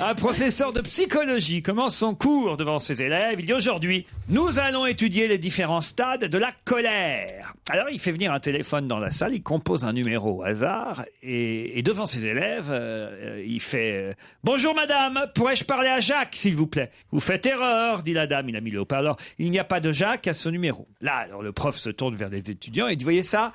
Un professeur de psychologie commence son cours devant ses élèves. Il dit aujourd'hui, nous allons étudier les différents stades de la colère. Alors il fait venir un téléphone dans la salle, il compose un numéro au hasard et devant ses élèves, il fait bonjour madame, pourrais-je parler à Jacques s'il vous plaît? Vous faites erreur, dit la dame, il a mis le haut-parleur. Il n'y a pas de Jacques à ce numéro. Là, alors le prof se tourne vers les étudiants et dit, voyez ça,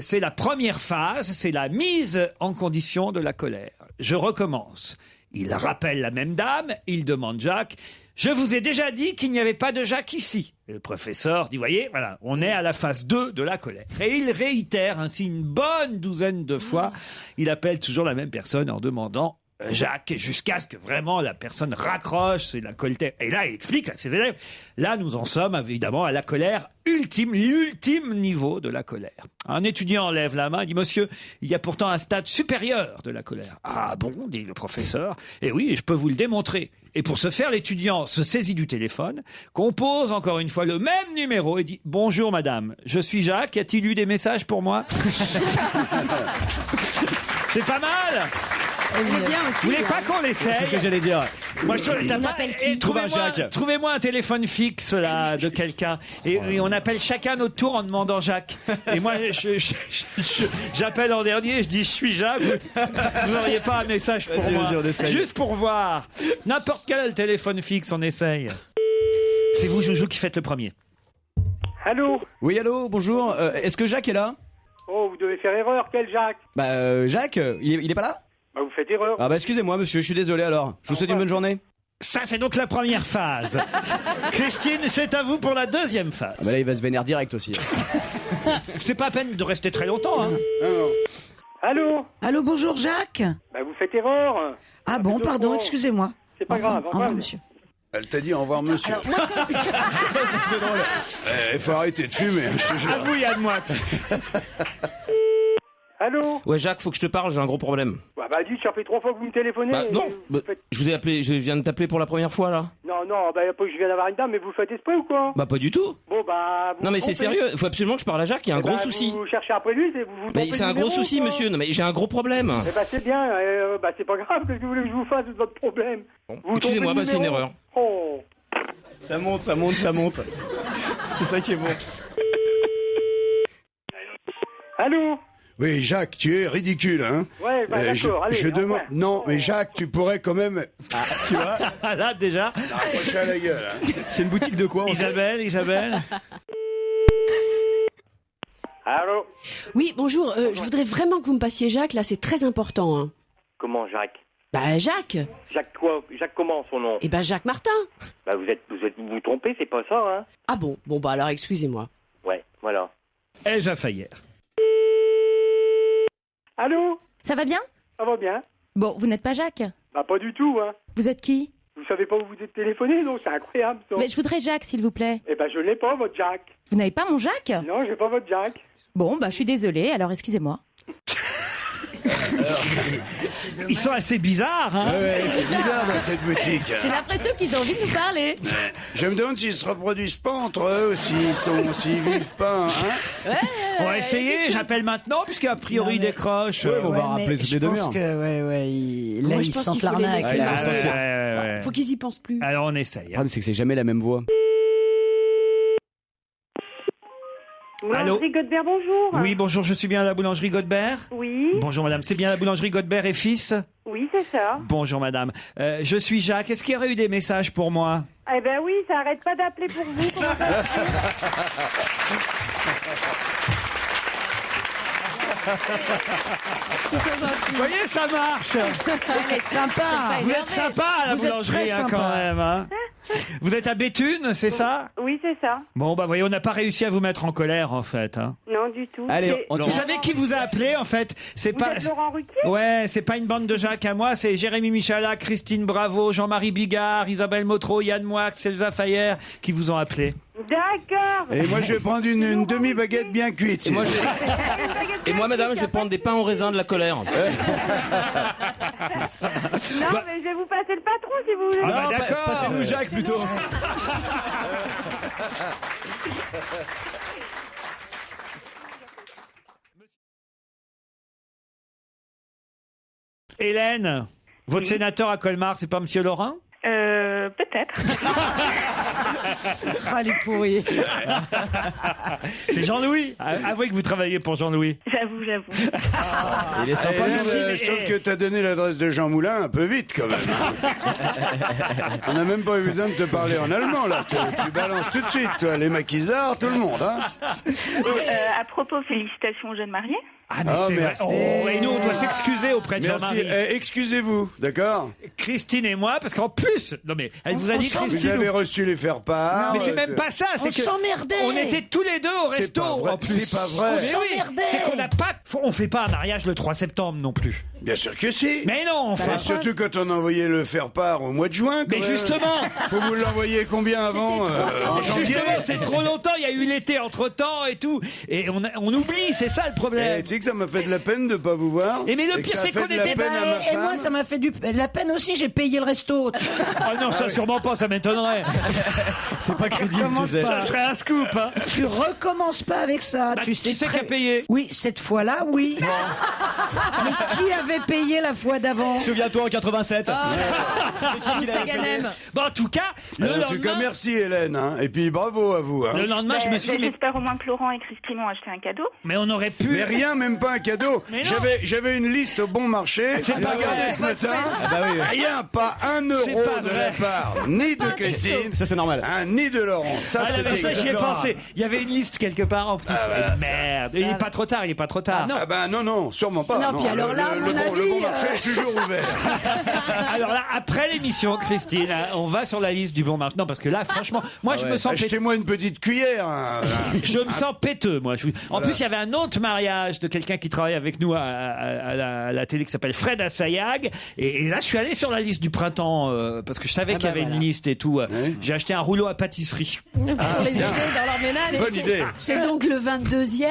c'est la première phase, c'est la mise en condition de la colère. Je recommence. Il rappelle la même dame, il demande Jacques. Je vous ai déjà dit qu'il n'y avait pas de Jacques ici. Et le professeur dit, voyez, voilà, on est à la phase 2 de la colère. Et il réitère ainsi une bonne douzaine de fois. Il appelle toujours la même personne en demandant Jacques, jusqu'à ce que vraiment la personne raccroche, c'est la colère. Et là, il explique à ses élèves, là, nous en sommes évidemment à la colère ultime, l'ultime niveau de la colère. Un étudiant lève la main et dit, monsieur, il y a pourtant un stade supérieur de la colère. Ah bon, dit le professeur. Et oui, je peux vous le démontrer. Et pour ce faire, l'étudiant se saisit du téléphone, compose encore une fois le même numéro et dit, bonjour madame, je suis Jacques, y a-t-il eu des messages pour moi? C'est pas mal. Vous voulez pas qu'on l'essaye? C'est ce que j'allais dire. Moi, On appelle qui? Trouvez-moi un téléphone fixe là de quelqu'un et on appelle chacun notre tour en demandant Jacques. Et moi, j'appelle en dernier, je dis je suis Jacques. Vous n'auriez pas un message pour moi? Juste pour voir. N'importe quel téléphone fixe, on essaye. C'est vous, Joujou, qui faites le premier. Allô? Oui, allô, bonjour. Est-ce que Jacques est là? Oh, vous devez faire erreur, quel Jacques? Jacques, il est pas là? Bah, vous faites erreur. Ah excusez-moi monsieur, je suis désolé alors. Je vous souhaite une bonne journée. Ça, c'est donc la première phase. Christine, c'est à vous pour la deuxième phase. Là, il va se vénérer direct aussi. C'est pas à peine de rester très longtemps, hein. Allô? Allô, bonjour Jacques. Bah, vous faites erreur. Ah bon, pardon, excusez-moi. C'est pas grave. Au revoir, monsieur. Elle t'a dit au revoir, monsieur. C'est drôle. Il faut arrêter de fumer, je te jure. À vous, Yann Moix. Allô? Ouais, Jacques, faut que je te parle, j'ai un gros problème. Bah, dites, ça fait 3 fois que vous me téléphonez. Non, Vous faites- je vous ai appelé, je viens de t'appeler pour la première fois là. Non, je viens d'avoir une dame, mais vous faites esprit ou quoi? Bah pas du tout. Bon, bah... vous Non mais vous c'est trompez. sérieux, il faut absolument que je parle à Jacques, il y a un gros souci. Vous cherchez après lui, vous vous Mais trompez c'est de un gros numéro, souci quoi. monsieur, non mais j'ai un gros problème. Eh bah, c'est bien, c'est pas grave, qu'est-ce que vous voulez que je vous fasse de votre problème? Bon, Vous excusez-moi, trompez de c'est une numéro. erreur. Oh. Ça monte. C'est ça qui est bon. Allô? Oui, Jacques, tu es ridicule, hein. Ouais, bah, d'accord, allez. Je demande. enfin. Non, mais Jacques, tu pourrais quand même Tu vois, Là, déjà. approcher à la gueule. Hein. c'est une boutique de quoi Isabelle. Allô? Oui, bonjour. Je voudrais vraiment que vous me passiez Jacques. Là, c'est très important. Hein. Comment, Jacques? Bah, Jacques. Jacques quoi? Jacques comment, son nom? Eh ben, Jacques Martin. Bah, vous trompez, c'est pas ça, hein? Ah bon? Bon, bah alors, excusez-moi. Ouais, voilà. Elsa Fayer. Allô? Ça va bien? Ça va bien? Bon, vous n'êtes pas Jacques? Bah, pas du tout, hein. Vous êtes qui? Vous savez pas où vous êtes téléphoné, non? C'est incroyable, ça. Mais je voudrais Jacques, s'il vous plaît. Eh ben, je l'ai pas, votre Jacques. Vous n'avez pas mon Jacques? Non, j'ai pas votre Jacques. Bon, bah je suis désolée, alors excusez-moi. Ils sont assez bizarres, hein. Ouais, c'est bizarre dans cette boutique. J'ai l'impression qu'ils ont envie de nous parler. Je me demande s'ils se reproduisent pas entre eux, ou s'ils vivent pas, hein. On va essayer, j'appelle maintenant, puisqu'a priori, il décroche. on va rappeler toutes les je pense demi-heures. que, là, Moi, je ils pense sentent qu'il faut les l'arnaque. laisser. là. Ouais. Faut qu'ils y pensent plus. Alors, on essaye. Le problème, c'est que c'est jamais la même voix. Boulangerie Godebert, bonjour. Oui, bonjour, je suis bien à la boulangerie Godebert. Oui, Bonjour madame, c'est bien la boulangerie Godebert et fils? oui, c'est ça. Bonjour madame, je suis Jacques, est-ce qu'il y aurait eu des messages pour moi? Eh ben oui, ça arrête pas d'appeler pour vous. Comment ça se Vous voyez, ça marche. Elle est sympa. Vous êtes sympa à la Vous êtes boulangerie très hein, sympa. quand même. Hein. Vous êtes à Béthune, c'est ça? Oui, c'est ça. Bon, bah voyez, on n'a pas réussi à vous mettre en colère en fait. Hein. Non, du tout. Allez, Vous savez qui vous a appelé en fait? C'est Vous pas. êtes Laurent Ruquier? Ouais, c'est pas une bande de Jacques à moi, c'est Jérémy Michalak, Christine Bravo, Jean-Marie Bigard, Isabelle Motro, Yann Moix, Elsa Fayer qui vous ont appelé. D'accord. Et moi, je vais prendre une demi-baguette bien cuite. Et moi madame, je vais prendre des pains au raisin de la colère. Non, mais je vais vous passer le patron si vous voulez. Ah bah Non, d'accord. passez-nous Jacques plutôt. Hélène. Votre sénateur à Colmar, c'est pas Monsieur Laurent? Peut-être. Ah, les pourris. C'est Jean-Louis. Avouez que vous travaillez pour Jean-Louis. J'avoue. Il est sympa. Je trouve que t'as donné l'adresse de Jean Moulin un peu vite, quand même. On n'a même pas eu besoin de te parler en allemand, là. Tu balances tout de suite, toi, les maquisards, tout le monde, hein. À propos, félicitations aux jeunes mariés. Ah, mais c'est vrai. merci. Oh, et nous, on doit s'excuser auprès de Merci. Jean-Marie. Excusez-vous, d'accord? Christine et moi, parce qu'en plus, non mais, elle vous a dit, Vous Christine. avez reçu les faire-part. Mais c'est même pas ça, On c'est que s'emmerdait. on était tous les deux au C'est resto. pas vrai, En plus. c'est pas vrai. Mais oui, s'emmerdait. c'est qu'on n'a pas, on fait pas un mariage le 3 septembre non plus. Bien sûr que si. Mais non, enfin. Et surtout quand on a envoyé le faire-part au mois de juin. Mais justement. Faut vous l'envoyer combien avant en janvier? Justement, c'est trop longtemps, il y a eu l'été entre temps et tout. Et on oublie, c'est ça le problème. Tu sais que ça m'a fait de la peine de pas vous voir. Et mais le que pire, ça a c'est fait qu'on de la était peine à ma Et moi, femme. ça m'a fait de la peine aussi, j'ai payé le resto. Ah non, ça sûrement pas, ça m'étonnerait. C'est pas crédible, Commence tu sais. pas. Ça serait un scoop, hein. Tu recommences pas avec ça. Bah, tu sais qui c'est très- qui a payé? Oui, cette fois-là, oui. Mais qui avait payé la fois d'avant? Souviens-toi en 87. Mr. Ganem. Bon, en tout cas, le En tout cas, lendemain, merci Hélène. Hein. Et puis bravo à vous. Hein. le lendemain, je me suis dit, mais, J'espère au moins que Laurent et Christine ont acheté un cadeau. mais on aurait pu. Mais rien, même pas un cadeau. Mais non. J'avais une liste au bon marché. C'est J'ai pas regardé vrai. ce matin. bah oui. Rien, pas un euro C'est pas de vrai. la part, ni de Christine, Ça, c'est normal. hein, ni de Laurent. Ça, Ah, non, mais ça, c'était j'y ai exact. pensé. Il y avait une liste quelque part en plus. Merde. Il est pas trop tard, il est pas trop tard. Ah ben non, sûrement pas. Non, puis alors là, à le mon bon avis, marché est toujours ouvert. Alors là, après l'émission, Christine, on va sur la liste du bon marché. Non, parce que là, franchement, moi, je me sens péteux. Achetez-moi une petite cuillère. Hein. Je me sens péteux, moi. En plus, il y avait un autre mariage de quelqu'un qui travaille avec nous à la télé qui s'appelle Fred Assayag. Et là, je suis allé sur la liste du printemps parce que je savais qu'il y avait une liste et tout. J'ai acheté un rouleau à pâtisserie. Pour les aider dans leur ménage. Bonne idée. C'est donc le 22e.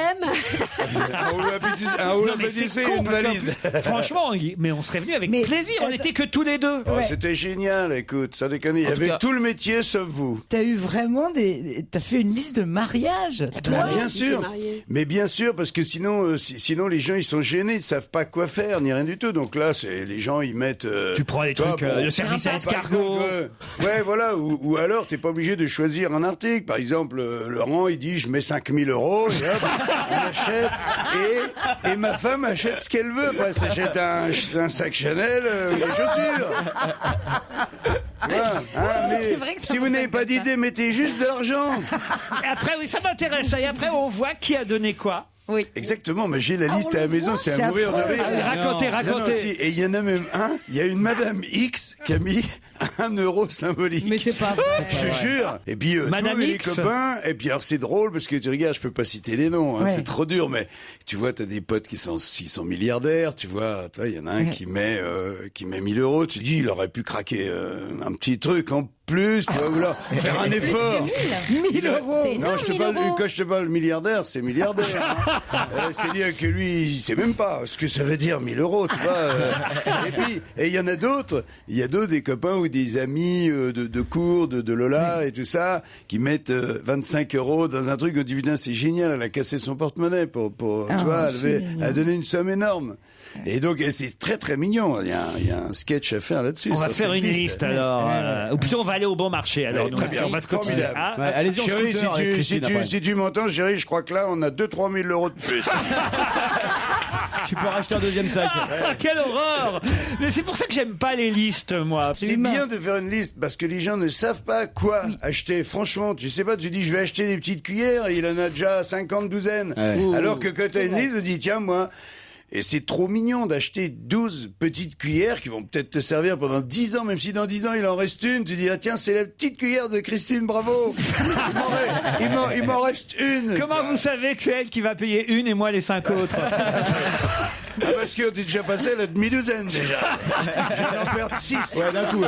Un rouleau à Non, mais c'est pâtisserie, con, une parce qu'en valise. plus, franchement, mais on serait venu avec Mais- plaisir. On n'était que tous les deux. Oh, c'était génial, écoute, ça déconne. Il y tout avait cas- tout le métier sauf vous. T'as eu vraiment t'as fait une liste de mariage. Ben, bien si sûr, c'est marié. mais bien sûr, parce que sinon, sinon les gens ils sont gênés, ils savent pas quoi faire ni rien du tout. Donc là, c'est les gens ils mettent. Tu prends les trucs, le service à par escargot. exemple, ouais, voilà. Ou alors, t'es pas obligé de choisir un article. Par exemple, Laurent, il dit, je mets 5 000 euros, et hop, on achète. Et ma femme achète ce qu'elle veut. Après, elle s'achète un sac Chanel, des chaussures. Tu vois, hein, mais C'est vrai que ça si vous n'avez fonctionne pas comme ça. d'idée, mettez juste de l'argent. Et après, oui, ça m'intéresse. Et après, on voit qui a donné quoi. Oui. Exactement, mais j'ai la liste à la maison, c'est c'est à mourir de affreux. rire. Racontez, Non, non, racontez. si, et il y en a même un, il y a une Madame X qui a mis 1 euro symbolique. Mais c'est pas vrai. Je te jure. Et puis Madame tous les X. copains. Et puis alors c'est drôle parce que tu regardes, je peux pas citer les noms, hein, Ouais. c'est trop dur. Mais tu vois, t'as des potes qui sont milliardaires. Tu vois, toi, il y en a un qui met 1000 euros. Tu dis, il aurait pu craquer un petit truc en plus, tu vois, ou là, faire un effort. 1000 euros. C'est Non, énorme, je te 1000 parle, euros. quand je te parle milliardaire, c'est milliardaire. Hein. C'est-à-dire que lui, il sait même pas ce que ça veut dire 1000 euros, tu vois. Et puis, il y en a d'autres. Il y a d'autres, des copains ou des amis de cours, de Lola et tout ça, qui mettent 25 euros dans un truc. On dit, putain, c'est génial, elle a cassé son porte-monnaie pour tu vois, elle a donné une somme énorme. Et donc, c'est très très mignon. Il y a un sketch à faire là-dessus. On va sur faire cette une liste alors. Ou plutôt, on va aller au bon marché. Alors, Ouais, nous très aussi, bien. on va se cotiser. Formidable. Ah, Ouais, allez-y en Chérie, scooter avec Christine après. si tu m'entends, chérie, je crois que là, on a 2-3 000 euros de plus. Tu peux racheter un deuxième sac. Ah, quelle horreur! Mais c'est pour ça que j'aime pas les listes, moi. C'est bien de faire une liste parce que les gens ne savent pas quoi acheter. Franchement, tu sais pas, tu dis je vais acheter des petites cuillères et il en a déjà 50 douzaines. Ouais. Alors que quand tu as une liste, tu dis tiens, moi. Et c'est trop mignon d'acheter 12 petites cuillères qui vont peut-être te servir pendant 10 ans, même si dans 10 ans il en reste une, tu dis ah tiens, c'est la petite cuillère de Christine Bravo. Il m'en reste une. Comment vous savez que c'est elle qui va payer une et moi les 5 autres? Ah, parce que t'es déjà passé à la demi-douzaine déjà. Je vais en perdre 6. Ouais, d'un coup.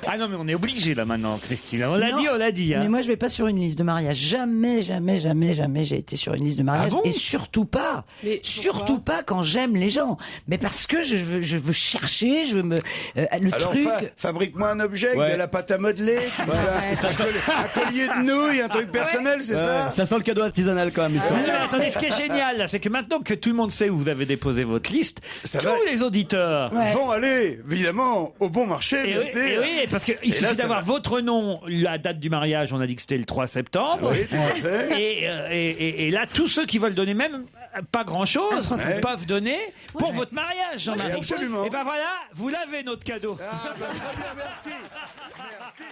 Ah non, mais on est obligé là maintenant, Christine. On l'a Non. dit. Hein. Mais moi, je vais pas sur une liste de mariage. Jamais, j'ai été sur une liste de mariage. Ah bon Et surtout pas. Mais Surtout pas quand j'aime les gens. Mais parce que je veux chercher, je veux me, le Alors truc. fabrique-moi un objet avec Ouais. de la pâte à modeler, tu me fais un collier de nouilles, un truc personnel, c'est ça Ça sent le cadeau artisanal quand même. Mais non, mais attendez, ce qui est génial, là, c'est que maintenant que tout le monde sait où vous avez déposé composer votre liste, Ça tous va. les auditeurs Vont aller, évidemment, au bon marché, Et bien oui, sûr. et oui, parce qu'il Et là, suffit ça d'avoir va. votre nom, la date du mariage, on a dit que c'était le 3 septembre. Oui, tout à fait. Et là, tous ceux qui veulent donner même pas grand-chose Ouais. peuvent donner pour votre mariage, Jean-Marie. Absolument. Et ben voilà, vous l'avez notre cadeau. Ah, bah, très bien, merci. Merci.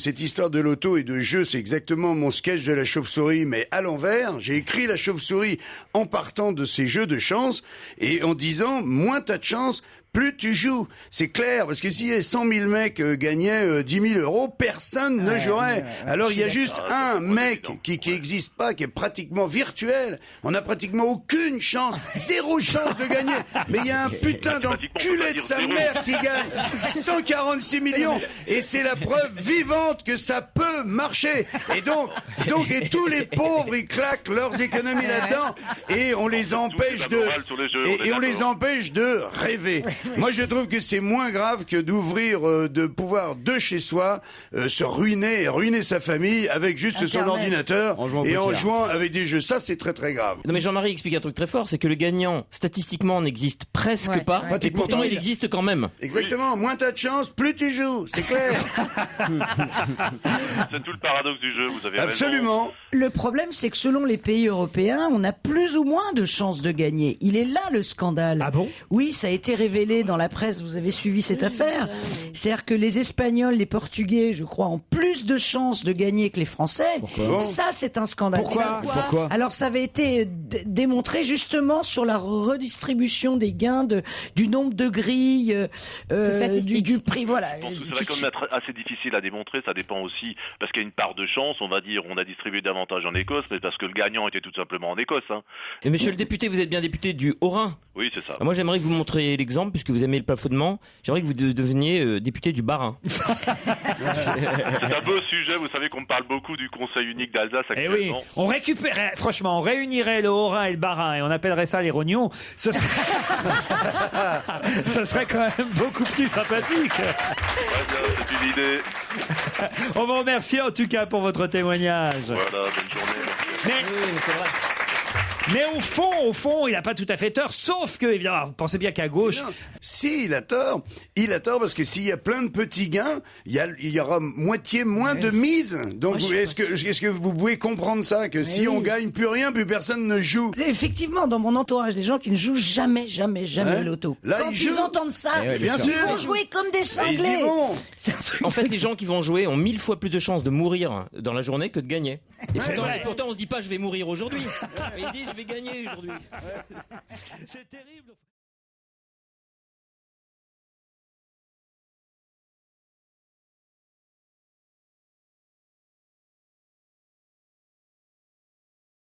Cette histoire de loto et de jeu, c'est exactement mon sketch de la chauve-souris, mais à l'envers. J'ai écrit la chauve-souris en partant de ces jeux de chance et en disant, moins t'as de chance, plus tu joues. C'est clair, parce que si 100 000 mecs gagnaient 10 000 euros, personne ne jouerait. Alors il y a juste un mec qui n'existe pas, qui est pratiquement virtuel. On n'a pratiquement aucune chance, zéro chance de gagner. Mais il y a un putain d'enculé de sa mère qui gagne 146 millions. Et c'est la preuve vivante que ça peut marcher. Et donc et tous les pauvres, ils claquent leurs économies là-dedans et on les empêche et on les empêche de rêver. Moi, je trouve que c'est moins grave que d'ouvrir, de pouvoir de chez soi se ruiner et ruiner sa famille avec juste son Internet. ordinateur En jouant au et en poker. jouant avec des jeux. Ça, c'est très très grave. Non mais Jean-Marie explique un truc très fort, c'est que le gagnant, statistiquement, n'existe presque Ouais. pas, et Pratiquement pourtant pas. il existe quand même. Exactement. Moins t'as de chance, plus tu joues. C'est clair. C'est tout le paradoxe du jeu, vous avez raison. Absolument. Le problème, c'est que selon les pays européens, on a plus ou moins de chances de gagner. Il est là le scandale. Ah bon ? Oui, ça a été révélé dans la presse. Vous avez suivi cette affaire. C'est-à-dire que les Espagnols, les Portugais, je crois, ont plus de chances de gagner que les Français. Ça, c'est un scandale. Pourquoi ? Pourquoi ? Alors, ça avait été démontré justement sur la redistribution des gains du nombre de grilles, statistique. du prix. Voilà. Je pense que ça va quand même être assez difficile à démontrer, ça dépend aussi, parce qu'il y a une part de chance, on va dire, on a distribué davantage en Écosse, mais parce que le gagnant était tout simplement en Écosse. Hein. Et monsieur le député, vous êtes bien député du Haut-Rhin. Oui, c'est ça. Moi j'aimerais que vous montriez l'exemple, puisque vous aimez le plafonnement, j'aimerais que vous deveniez député du Bas-Rhin. C'est un beau sujet, vous savez qu'on parle beaucoup du Conseil unique d'Alsace Eh oui, actuellement. on récupérait, franchement, on réunirait le Haut-Rhin et le Bas-Rhin et on appellerait ça les rognons. Ce serait, ce serait quand même beaucoup plus sympathique. Très bien, c'est une idée. On vous remercie en tout cas pour votre témoignage. Voilà, bonne journée. Mais au fond, il n'a pas tout à fait tort, sauf que, évidemment, vous pensez bien qu'à gauche, Non. Si, il a tort. Il a tort parce que s'il y a plein de petits gains, il y aura moitié moins de mise. Donc, est-ce que vous pouvez comprendre ça? Que si on gagne plus rien, plus personne ne joue. Effectivement, dans mon entourage, des gens qui ne jouent jamais Hein au loto. Là, Quand ils ils jouent. entendent ça, Eh ouais, bien ils sûr. vont jouer comme des Et ils y sanglés. vont. C'est un truc En fait, les gens qui vont jouer ont 1000 fois plus de chances de mourir dans la journée que de gagner. Et pourtant, on se dit pas je vais mourir aujourd'hui. Ils disent je vais gagner aujourd'hui. c'est terrible.